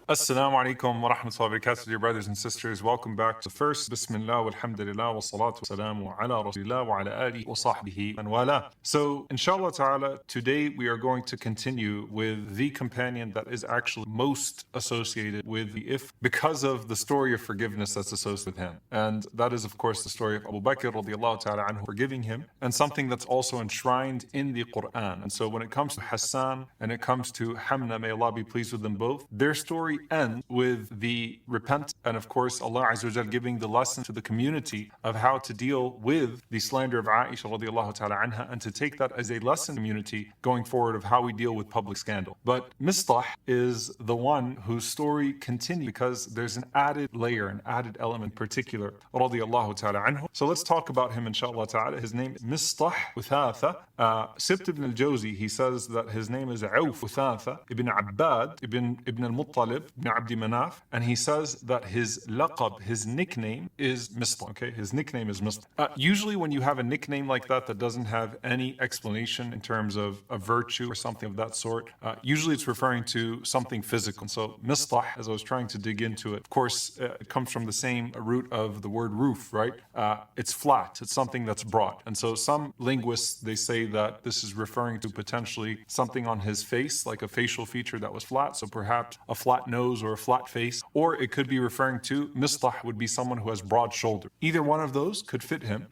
Assalamu alaikum wa rahmatullahi wa barakatuh, dear brothers and sisters. Welcome back to the first. Bismillah walhamdulillah wa salatu wa salamu ala rasulillah wa ala alihi wa sahbihi and wala. So, inshallah ta'ala, today we are going to continue with the companion that is actually most associated with the if because of the story of forgiveness that's associated with him. And that is, of course, the story of Abu Bakr radiallahu ta'ala anhu forgiving him, and something that's also enshrined in the Quran. And so when it comes to Hassan and it comes to Hamna, may Allah be pleased with them both, their story ends with the repentance, and of course Allah Azza wa Jal giving the lesson to the community of how to deal with the slander of Aisha radiallahu ta'ala anha, and to take that as a lesson community going forward of how we deal with public scandal. But Mistah is the one whose story continues because there's an added layer, an added element particular radiallahu ta'ala anhu. So let's talk about him inshallah ta'ala. His name is Mistah Uthatha. Sibt ibn al-Jawzi, he says that his name is Auf Uthatha ibn Abbad ibn al-Muttalib ibn Abdi Manaf, and he says that his laqab, his nickname is Mistah. Okay, his nickname is Mistah. Usually when you have a nickname like that that doesn't have any explanation in terms of a virtue or something of that sort, usually it's referring to something physical. So Mistah, as I was trying to dig into it, of course, it comes from the same root of the word roof, right? It's flat. It's something that's broad. And so some linguists, they say that this is referring to potentially something on his face, like a facial feature that was flat. So perhaps a flat nose or a flat face, or it could be referring to Mistah would be someone who has broad shoulder. Either one of those could fit him.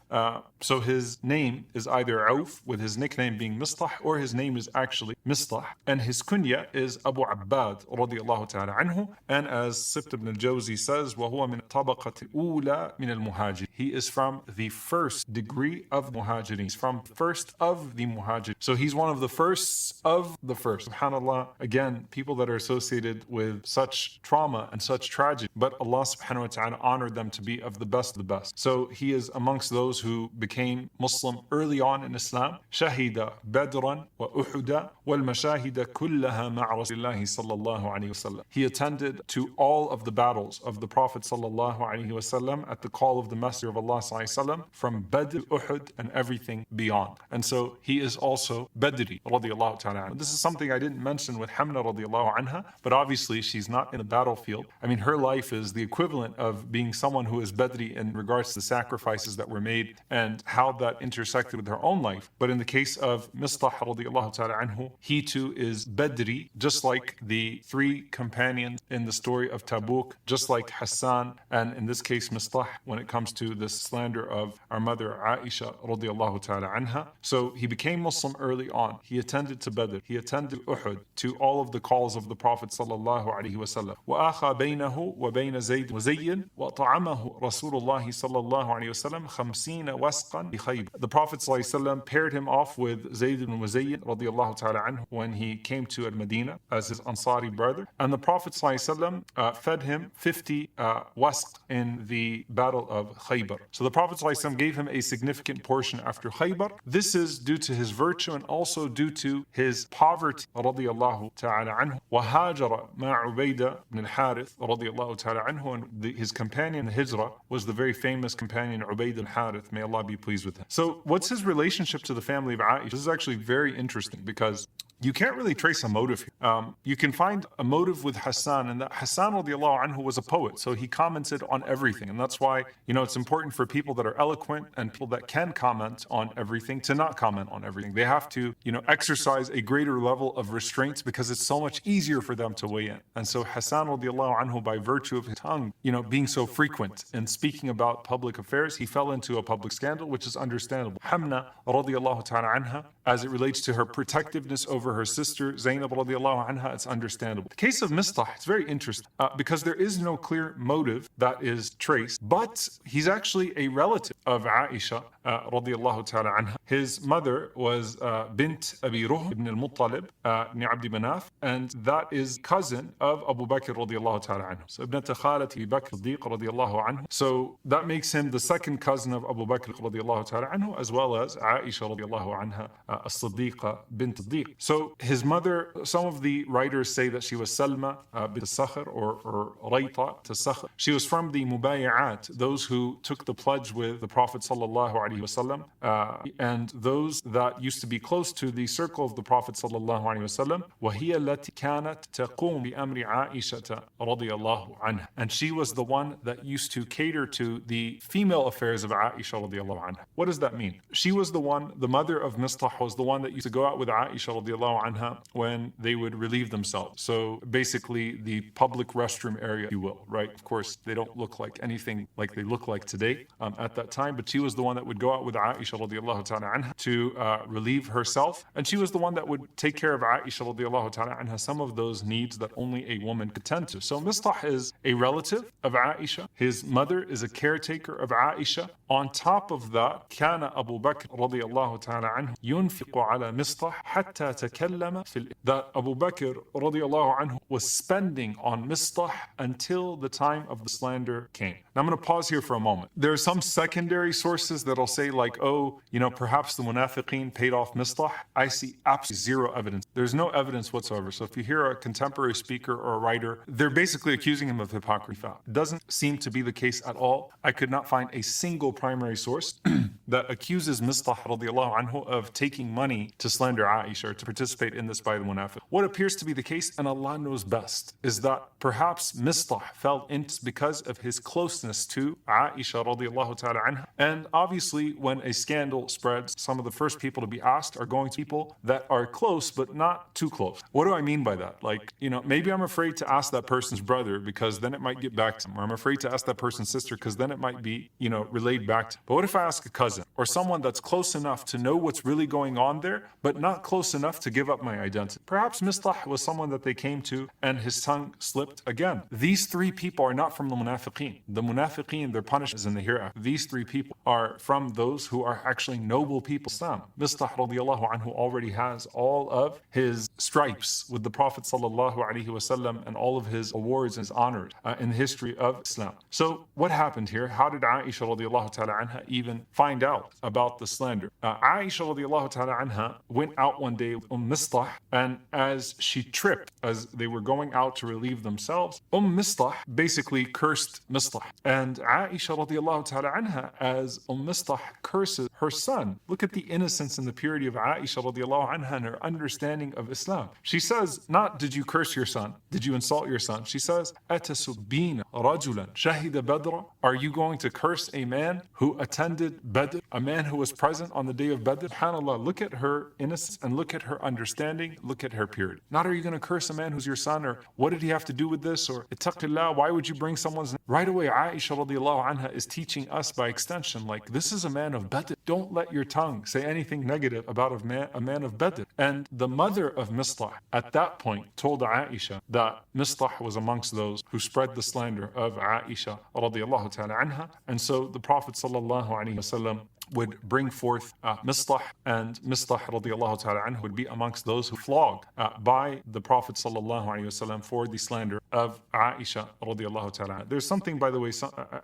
So his name is either Auf, with his nickname being Mistah, or his name is actually Mistah, and his kunya is Abu Abbad radiallahu ta'ala anhu. And as Sibt ibn al-Jawzi says, وَهُوَ مِنَ الطَّبَقَةِ الْأُولَى مِنَ الْمُهَاجِرِ. He is from the first degree of Muhajirin. He's from first of the Muhajirin. So he's one of the firsts of the first. SubhanAllah, again, people that are associated with such trauma and such tragedy, but Allah subhanahu wa ta'ala honored them to be of the best of the best. So he is amongst those who became Muslim early on in Islam. Shahida Badran wa Uhuda wal mashahida kullaha ma'a Rasulillahi sallallahu alayhi wasallam. He attended to all of the battles of the Prophet sallallahu alayhi wasallam at the call of the Messenger of Allah sallallahu alayhi wasallam, from Badr, Uhud, and everything beyond. And so he is also Badri radiallahu ta'ala. This is something I didn't mention with Hamna radiallahu anha, but obviously she's not in a battlefield. I mean, her life is the equivalent of being someone who is Badri in regards to the sacrifices that were made and how that intersected with her own life. But in the case of Mistah radiallahu ta'ala anhu, he too is Badri, just like the three companions in the story of Tabuk, just like Hassan, and in this case Mistah, when it comes to the slander of our mother Aisha radiallahu ta'ala anha. So he became Muslim early on. He attended to Badr, he attended Uhud, to all of the calls of the Prophet sallallahu alaihi wasallam. وآخى بينه وبين زيد وزين وطعمه رسول الله صلى الله عليه وسلم 50 وسقا بخيبر. The Prophet sallallahu alaihi wasallam paired him off with Zayd ibn Wazayyin radiallahu ta'ala anhu when he came to Al-Madinah as his Ansari brother, and the Prophet sallallahu alaihi wasallam fed him 50 wasq in the battle of Khaybar. So the Prophet sallallahu alaihi wasallam gave him a significant portion after Khaybar. This is due to his virtue and also due to his poverty radiallahu ta'ala anhu. وهاجر مع عبيدة بن الحارث radiallahu ta'ala anhu, and his companion in Hijrah was the very famous companion Ubayd al-Harith, may Allah be pleased with him. So what's his relationship to the family of Aisha? This is actually very interesting because you can't really trace a motive here. You can find a motive with Hassan, and that Hassan radiallahu anhu was a poet, so he commented on everything. And that's why, it's important for people that are eloquent and people that can comment on everything to not comment on everything. They have to, exercise a greater level of restraints because it's so much easier for them to weigh in. And so Hassan radiallahu anhu, by virtue of his tongue, being so frequent in speaking about public affairs, he fell into a public scandal, which is understandable. Hamna radiallahu ta'ala anha, as it relates to her protectiveness over her sister Zainab radiallahu anha, it's understandable. The case of Mistah, it's very interesting because there is no clear motive that is traced, but he's actually a relative of Aisha radiallahu ta'ala anha. His mother was bint Abi Ruh ibn al-Muttalib ibn Abdi Manaf, and that is cousin of Abu Bakr radiallahu ta'ala anhu. So ibn Khalat Abi Bakr Siddiq radiallahu anhu. So that makes him the second cousin of Abu Bakr radiallahu ta'ala anhu, as well as Aisha radiallahu anha as-Siddiqa bint Siddiq. So his mother, some of the writers say that she was Salma bint Sakhr or Rayta to Sakhr. She was from the Mubay'at, those who took the pledge with the Prophet sallallahu alaihi alaihi wasallam, and those that used to be close to the circle of the Prophet sallallahu alaihi wasallam. وهي التي كانت تقوم بأمر عائشة رضي الله عنها. And she was the one that used to cater to the female affairs of Aisha radiallahu anha. What does that mean? She was the one, the mother of Mistah was the one that used to go out with Aisha radiallahu anha when they would relieve themselves. So basically the public restroom area, if you will, right? Of course, they don't look like anything like they look like today at that time, but she was the one that would go out with Aisha radiallahu ta'ala anha to relieve herself. And she was the one that would take care of Aisha radiallahu ta'ala anha some of those needs that only a woman could tend to. So Mistah is a relative of Aisha. His mother is a caretaker of Aisha. On top of that, كان أبو بكر رضي الله تعالى عنه ينفق على مصطح حتى تكلم في that Abu Bakr رضي الله عنه was spending on Mistah until the time of the slander came. Now I'm going to pause here for a moment. There are some secondary sources that'll say like, oh, perhaps the munafiqeen paid off Mistah. I see absolutely zero evidence. There's no evidence whatsoever. So if you hear a contemporary speaker or a writer, they're basically accusing him of hypocrisy. It doesn't seem to be the case at all. I could not find a single primary source that accuses Mistah radiallahu anhu of taking money to slander Aisha or to participate in this by the munafiq. What appears to be the case, and Allah knows best, is that perhaps Mistah fell into because of his closeness to Aisha radiallahu ta'ala anha. And obviously when a scandal spreads, some of the first people to be asked are going to people that are close but not too close. What do I mean by that? Like, maybe I'm afraid to ask that person's brother because then it might get back to him, or I'm afraid to ask that person's sister because then it might be, relayed back to him. But what if I ask a cousin or someone that's close enough to know what's really going on there, but not close enough to give up my identity? Perhaps Mistah was someone that they came to and his tongue slipped again. These three people are not from the munafiqeen. The munafiqeen, their punishment is in the hereafter. These three people are from those who are actually noble people. Islam. Mistah radiallahu anhu already has all of his stripes with the Prophet sallallahu alaihi wasallam and all of his awards and his honors in the history of Islam. So what happened here? How did Aisha radiallahu ta'ala anha even find out about the slander? Aisha radiallahu ta'ala anha went out one day with Mistah, and as she tripped, as they were going out to relieve themselves, Mistah basically cursed Mistah. And Aisha radiallahu ta'ala anha, as Mistah curses her son, look at the innocence and the purity of Aisha radiallahu anha and her understanding of Islam. She says, not did you curse your son, did you insult your son? She says, أَتَسُبِّينَ رَجُلًا شَهِدَ بَدْرًا. Are you going to curse a man who attended Badr, a man who was present on the day of Badr? SubhanAllah, look at her innocence and look at her understanding, look at her purity. Not are you going to curse a man who's your son, or what did he have to do with this, or ittaqillah, why would you bring someone's... Right away, Aisha radiallahu anha is teaching us by extension, like, this is a man of Badr. Don't let your tongue say anything negative about a man of Badr. And the mother of Mistah at that point told Aisha that Mistah was amongst those who spread the slander of Aisha radiallahu ta'ala anha. And so the Prophet sallallahu alaihi wasallam would bring forth Mistah, and Mistah radiallahu ta'ala anhu would be amongst those who flogged by the Prophet sallallahu alaihi wasallam for the slander of Aisha radiallahu ta'ala. There's something, by the way,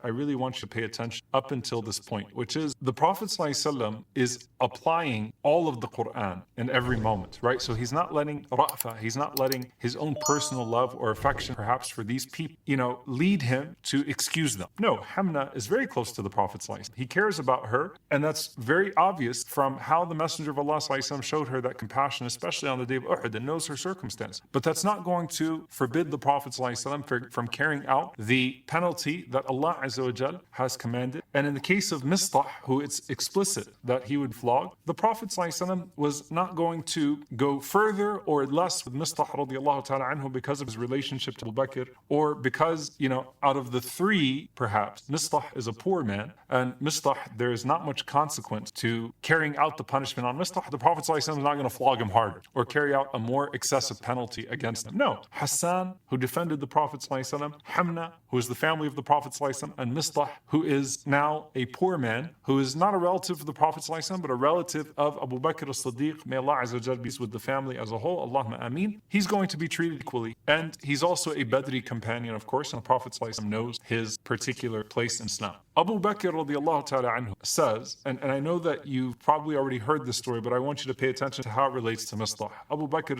I really want you to pay attention up until this point, which is the Prophet sallallahu alaihi wasallam is applying all of the Quran in every moment, right? So he's not letting ra'fa, he's not letting his own personal love or affection perhaps for these people, lead him to excuse them. No, Hamna is very close to the Prophet sallallahu alaihi wasallam. He cares about her, and that's very obvious from how the Messenger of Allah ﷺ showed her that compassion, especially on the day of Uhud, and knows her circumstance. But that's not going to forbid the Prophet ﷺ from carrying out the penalty that Allah Azza wa Jal has commanded. And in the case of Mistah, who it's explicit that he would flog, the Prophet ﷺ was not going to go further or less with Mistah radiallahu ta'ala anhu because of his relationship to Abu Bakr, or because, out of the three, perhaps, Mistah is a poor man, and Mistah, there is not much consequence to carrying out the punishment on Mistah. The Prophet ﷺ is not going to flog him harder or carry out a more excessive penalty against him. No. Hassan, who defended the Prophet ﷺ, Hamna, who is the family of the Prophet ﷺ, and Mistah, who is now a poor man, who is not a relative of the Prophet ﷺ, but a relative of Abu Bakr as-Siddiq. May Allah Azza wa Jal be with the family as a whole. Allahumma ameen. He's going to be treated equally. And he's also a Badri companion, of course, and the Prophet ﷺ knows his particular place in Islam. Abu Bakr radiallahu ta'ala anhu says says, and I know that you've probably already heard this story, but I want you to pay attention to how it relates to Mistah. Abu Bakr,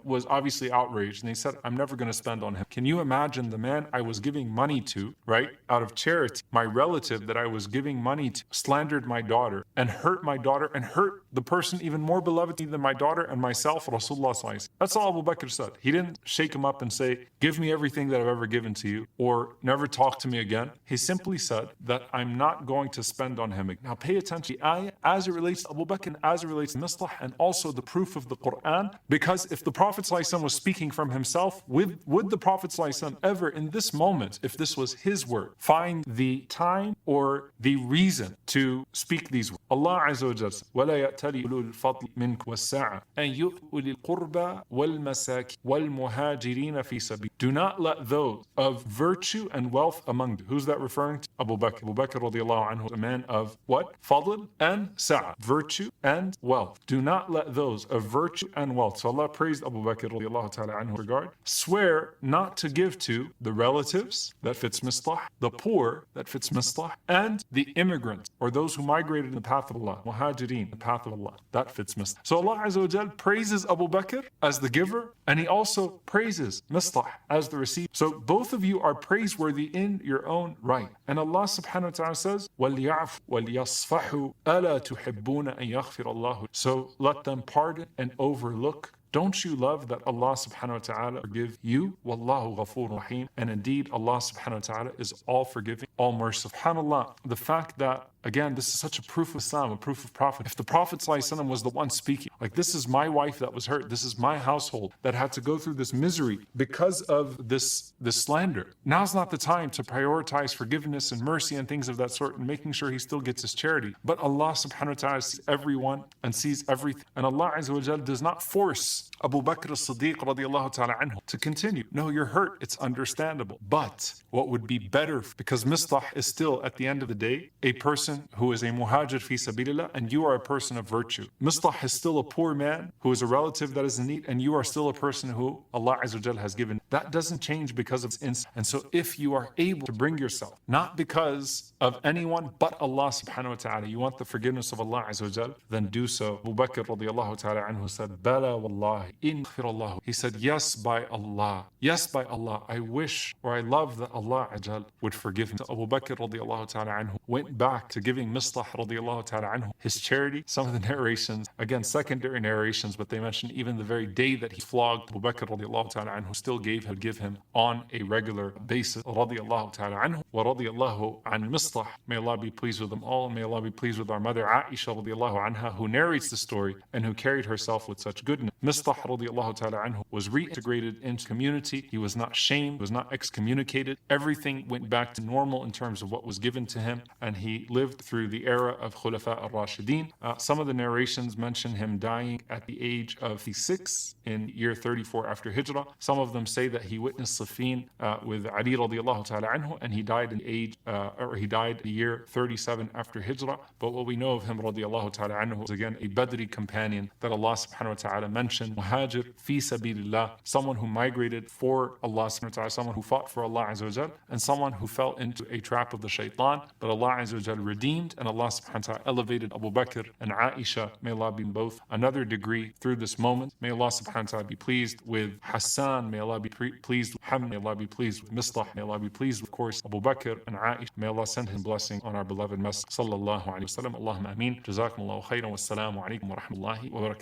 was obviously outraged, and he said, I'm never going to spend on him. Can you imagine the man I was giving money to, right, out of charity, my relative that I was giving money to, slandered my daughter and hurt my daughter and hurt the person even more beloved than my daughter and myself, Rasulullah sallallahu alaihi wasallam. That's all Abu Bakr said. He didn't shake him up and say, give me everything that I've ever given to you, or never talk to me again. He simply said that I'm not going to spend on him. Now pay attention to the ayah as it relates to Abu Bakr, as it relates to Mistah, and also the proof of the Quran, because if the Prophet ﷺ was speaking from himself, would the Prophet ﷺ ever in this moment, if this was his word, find the time or the reason to speak these words? Allah Azza wa Jalla, وَلَا يَأْتَلِ أُولُو الْفَضْلِ مِنْكُمْ وَالسَّعَةِ أَنْ يُؤْتُوا أُولِي الْقُرْبَى وَالْمَسَاكِينَ وَالْمُهَاجِرِينَ فِي سَبِيلِ. Do not let those of virtue and wealth among you. Who's that referring to? Abu Bakr. Abu Bakr radiallahu anhu, a man of what? Fadl and sa'a, virtue and wealth. Do not let those of virtue and wealth. So Allah praised Abu Bakr radiallahu ta'ala anhu regard. Swear not to give to the relatives, that fits Mistah, the poor, that fits Mistah, and the immigrants, or those who migrated in the path of Allah, muhajirin, the path of Allah, that fits Mistah. So Allah Azza wa Jal praises Abu Bakr as the giver, and He also praises Mistah as the receiver. So both of you are praiseworthy in your own right. And Allah subhanahu wa ta'ala says, وَلْيَعْفُ وَلْيَصْفَحُوا أَلَا تُحِبُّونَ أَن يَغْفِرَ اللَّهُ. So let them pardon and overlook. Don't you love that Allah subhanahu wa ta'ala forgive you? Wallahu ghafur rahim. And indeed, Allah subhanahu wa ta'ala is all forgiving, all merciful. SubhanAllah, the fact that, again, this is such a proof of Islam, a proof of Prophet. If the Prophet ﷺ was the one speaking, like, this is my wife that was hurt, this is my household that had to go through this misery because of this slander. Now's not the time to prioritize forgiveness and mercy and things of that sort and making sure he still gets his charity. But Allah subhanahu wa ta'ala sees everyone and sees everything. And Allah Azza wa Jalla does not force Abu Bakr as-Siddiq radiallahu ta'ala anhu to continue. No, you're hurt. It's understandable. But what would be better, because Mistah is still, at the end of the day, a person who is a muhajir fi sabilillah, and you are a person of virtue. Mistah is still a poor man who is a relative that is in need, and you are still a person who Allah Azza wa Jalla has given. That doesn't change because of its. And so if you are able to bring yourself, not because of anyone but Allah subhanahu wa ta'ala, you want the forgiveness of Allah Azza wa Jalla, then do so. Abu Bakr radiallahu ta'ala anhu said, Bala wallahi, in Allah. He said, yes, by Allah. Yes, by Allah. I wish, or I love that Allah Ajal would forgive him. So Abu Bakr radiallahu ta'ala anhu went back to giving Mistah radiallahu ta'ala anhu his charity. Some of the narrations, again, secondary narrations, but they mention even the very day that he flogged Abu Bakr radiallahu ta'ala anhu, still would give him on a regular basis. Radiallahu ta'ala anhu wa radiallahu an Mistah. May Allah be pleased with them all, and may Allah be pleased with our mother Aisha radiallahu anha, who narrates the story and who carried herself with such goodness. Mistah radiallahu ta'ala anhu was reintegrated into community. He was not shamed, was not excommunicated. Everything went back to normal in terms of what was given to him, and he lived through the era of Khulafa al-Rashideen. Some of the narrations mention him dying at the age of 56 in year 34 after Hijrah. Some of them say that he witnessed Siffin with Ali radiallahu ta'ala anhu, and he died the year 37 after Hijrah. But what we know of him radiallahu ta'ala anhu was, again, a Badri companion that Allah subhanahu wa ta'ala mentioned, muhajir fi sabilillah, someone who migrated for Allah subhanahu wa ta'ala, someone who fought for Allah Azza wa Jal, and someone who fell into a trap of the shaitan. But Allah Azza wa Jal redeemed, and Allah subhanahu wa ta'ala elevated Abu Bakr and Aisha, may Allah be both, another degree through this moment. May Allah subhanahu wa ta'ala be pleased with Hassan, may Allah be pleased with Hamd, may Allah be pleased with Mistah, may Allah be pleased with, of course, Abu Bakr and Aisha. May Allah send His blessing on our beloved Messenger sallallahu alayhi wa sallam. Allahumma ameen. Jazakumullahu khairan. Wassalamu alaikum wa rahmatullahi wa barakatuh.